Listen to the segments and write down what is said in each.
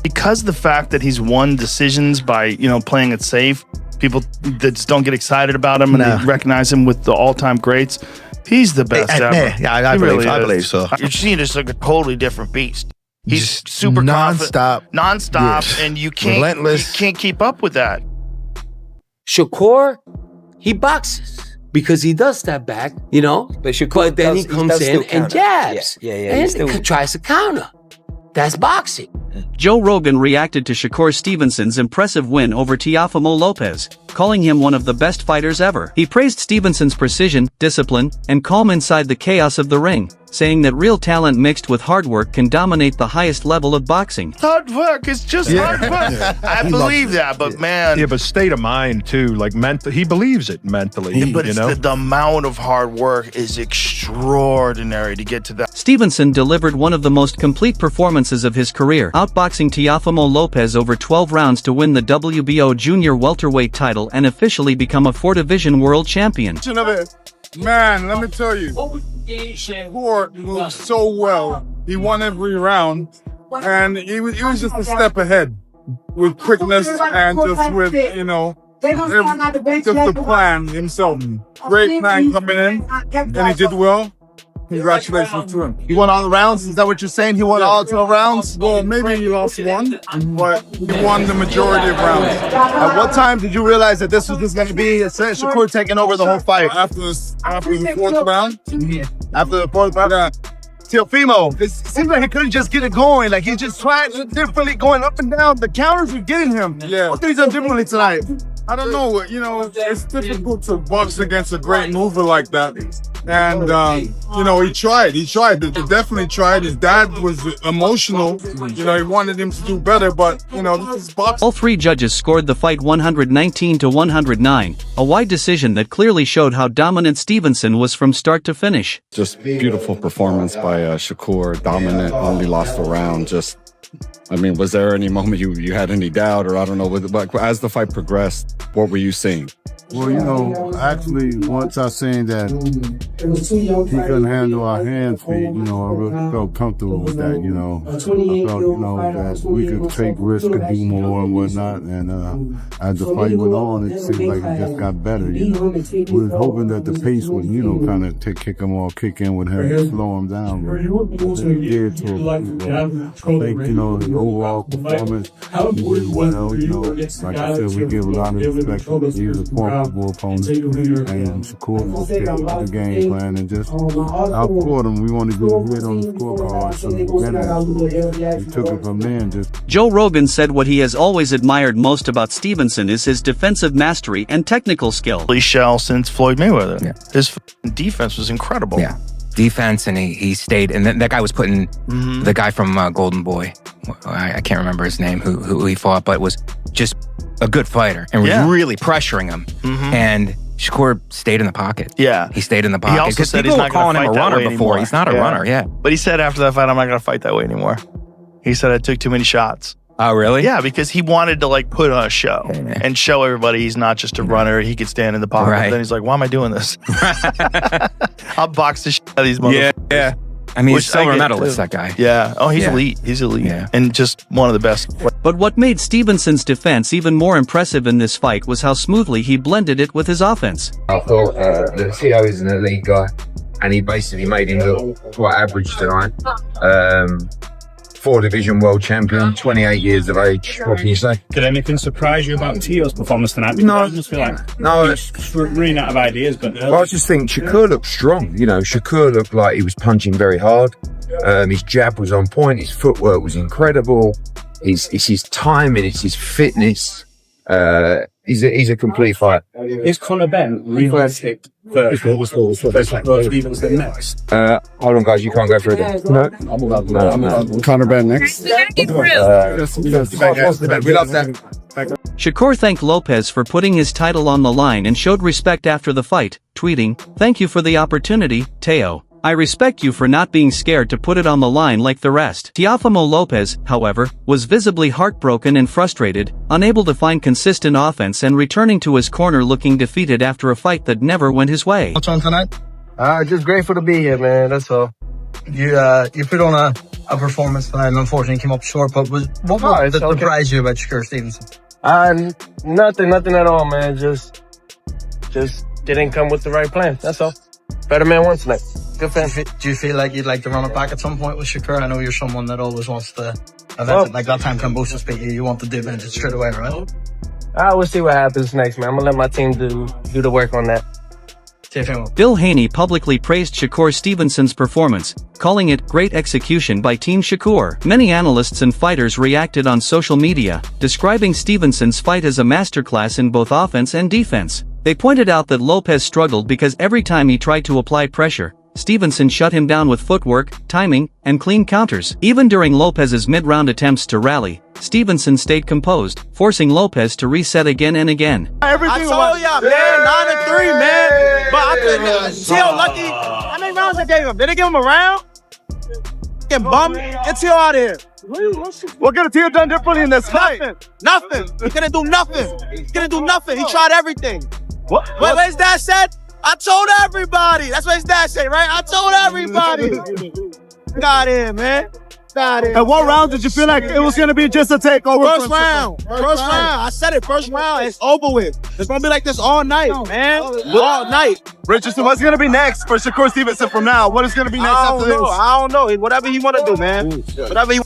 Because the fact that he's won decisions by, you know, playing it safe, people that just don't get excited about him and they recognize him with the all-time greats. He's the best ever. Yeah, I believe so. You're seeing just like a totally different beast. He's Just super nonstop, and you can't relentless. You can't keep up with that. Shakur, he boxes because he does step back, you know. But then he comes in and jabs. And tries to counter. That's boxing. Joe Rogan reacted to Shakur Stevenson's impressive win over Teofimo Lopez, calling him one of the best fighters ever. He praised Stevenson's precision, discipline, and calm inside the chaos of the ring, saying that real talent mixed with hard work can dominate the highest level of boxing. Hard work is just hard work. I believe that, but man. Yeah, but state of mind too, like he believes it mentally. But the amount of hard work is extraordinary to get to that. Stevenson delivered one of the most complete performances of his career, outboxing Teofimo Lopez over 12 rounds to win the WBO junior welterweight title and officially become a 4-division world champion. Man, let me tell you, Shakur moved so well. He won every round, and he was just a step ahead with quickness and just with, you know, just the plan himself. Great plan coming in, and he did well. Congratulations to him. He won all the rounds? Is that what you're saying? He won all 12 rounds? Well, maybe he lost one, but he won the majority of rounds. At what time did you realize that this was just going to be Shakur taking over the whole fight? After the fourth round? After the fourth round? Yeah. Teofimo, it seems like he couldn't just get it going. Like, he's just trying differently, going up and down. The counters were getting him. Yeah. What did he do differently tonight? I don't know. You know, it's difficult to box against a great mover like that. And, you know, he tried. He definitely tried. His dad was emotional. You know, he wanted him to do better, but, you know, this is boxing. All three judges scored the fight 119-109, a wide decision that clearly showed how dominant Stevenson was from start to finish. Just beautiful performance by Shakur, dominant, only lost a round. Just, I mean, was there any moment you had any doubt, or I don't know, but as the fight progressed, what were you seeing? Well, you know, actually, once I seen that he couldn't handle our hand speed, you know, I really felt comfortable with that, you know. I felt, you know, that we could take risks, could do more and whatnot. And as the fight went on, it seemed like it just got better, you know. We was hoping that the pace would, you know, kind of kick him or kick in with him, slow him down. But it did to a point. I think, you know, the overall performance, we did well, you know. Like I said, we give a lot of respect to the formidable opponent, and Shakur was the game plan and just outfought him. We wanted to do a hit on the scorecard, so we took it from there and just... Joe Rogan said what he has always admired most about Stevenson is his defensive mastery and technical skill. Shell since Floyd Mayweather. Yeah. His defense was incredible. Yeah. Defense, and he stayed, and that guy was putting the guy from Golden Boy, I can't remember his name, who he fought, but was just a good fighter and was really pressuring him. And Shakur stayed in the pocket. Yeah. He stayed in the pocket. He also said he's not calling him a runner before. Anymore. He's not a runner, yeah. But he said after that fight, I'm not going to fight that way anymore. He said I took too many shots. Oh, really? Yeah, because he wanted to like put on a show and show everybody he's not just a runner. He could stand in the pocket. Right. Then he's like, why am I doing this? I'll box the shit out of these motherfuckers. Yeah. I mean, he's a silver medalist, that guy. Yeah. Oh, he's elite. He's elite. Yeah. And just one of the best. But what made Stevenson's defense even more impressive in this fight was how smoothly he blended it with his offense. I thought the Teo is an elite guy, and he basically made him look quite average tonight. 4-division world champion, 28 years of age. What can you say? Did anything surprise you about Teo's performance tonight? No. I just feel like he's running out of ideas. But well, I just think Shakur looked strong. You know, Shakur looked like he was punching very hard. His jab was on point. His footwork was incredible. It's his timing. It's his fitness. He's a complete fighter. Is Conor Ben realistic first? Stevenson next? Hold on, guys. You can't go through it. No. Conor Ben next. We love that. Shakur thanked Lopez for putting his title on the line and showed respect after the fight, tweeting, "Thank you for the opportunity, Teo. I respect you for not being scared to put it on the line like the rest." Teofimo Lopez, however, was visibly heartbroken and frustrated, unable to find consistent offense and returning to his corner looking defeated after a fight that never went his way. What's on tonight? Just grateful to be here, man. That's all. You put on a performance that unfortunately came up short. But what surprised you about Shakur Stevenson? Nothing at all, man. Just didn't come with the right plan. That's all. Better man won tonight. Good fan. Do you feel like you'd like to run it back at some point with Shakur? I know you're someone that always wants to event like that time kombucha speak. You want to dip into it straight away, right? We'll see what happens next, man. I'm gonna let my team do the work on that. Bill Haney publicly praised Shakur Stevenson's performance, calling it great execution by Team Shakur. Many analysts and fighters reacted on social media, describing Stevenson's fight as a masterclass in both offense and defense. They pointed out that Lopez struggled because every time he tried to apply pressure, Stevenson shut him down with footwork, timing, and clean counters. Even during Lopez's mid-round attempts to rally, Stevenson stayed composed, forcing Lopez to reset again and again. I told y'all, man, 9-3, man. But I couldn't Teo lucky. How many rounds they gave him? Did they give him a round? Get bum. Get Teo out of here. What could have Teo done differently in this fight? Nothing. He couldn't do nothing. He tried everything. What his dad said? I told everybody. That's what his dad said, right? I told everybody. Got in, man. At what round did you feel like it was going to be just a takeover? First round. I said it. First round. It's over with. It's going to be like this all night, man. All night. Richardson, what's going to be next for Shakur Stevenson from now? What is going to be next after this? I don't know. Whatever he want to do, man.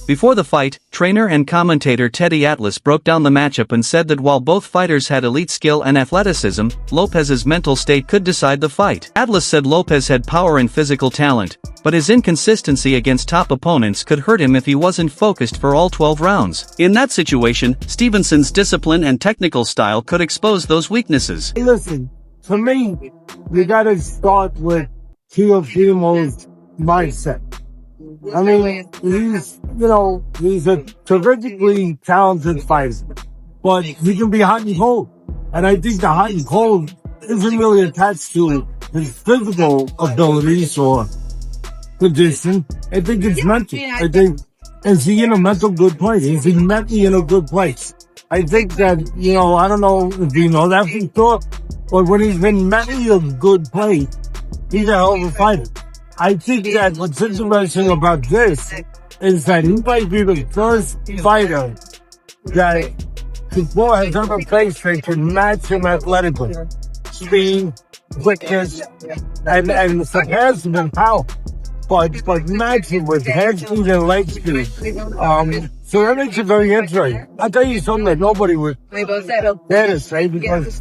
Before the fight, trainer and commentator Teddy Atlas broke down the matchup and said that while both fighters had elite skill and athleticism, Lopez's mental state could decide the fight. Atlas said Lopez had power and physical talent, but his inconsistency against top opponents could hurt him if he wasn't focused for all 12 rounds. In that situation, Stevenson's discipline and technical style could expose those weaknesses. Listen, for me, you gotta start with Teofimo's mindset. I mean, he's a terrifically talented fighter, but he can be hot and cold. And I think the hot and cold isn't really attached to his physical abilities or condition. I think it's mental. I think, is he in a mental good place? Is he mentally in a good place? I think that, I don't know if you know that for sure, but when he's been mentally a good place, he's a hell of a fighter. I think that what's interesting about this is that he might be the first fighter that Shakur has ever faced that can match him athletically. Speed, quickness, and surpass him in power. But matching with head speed and leg speed. So that makes it very interesting. I'll tell you something that nobody would dare to say because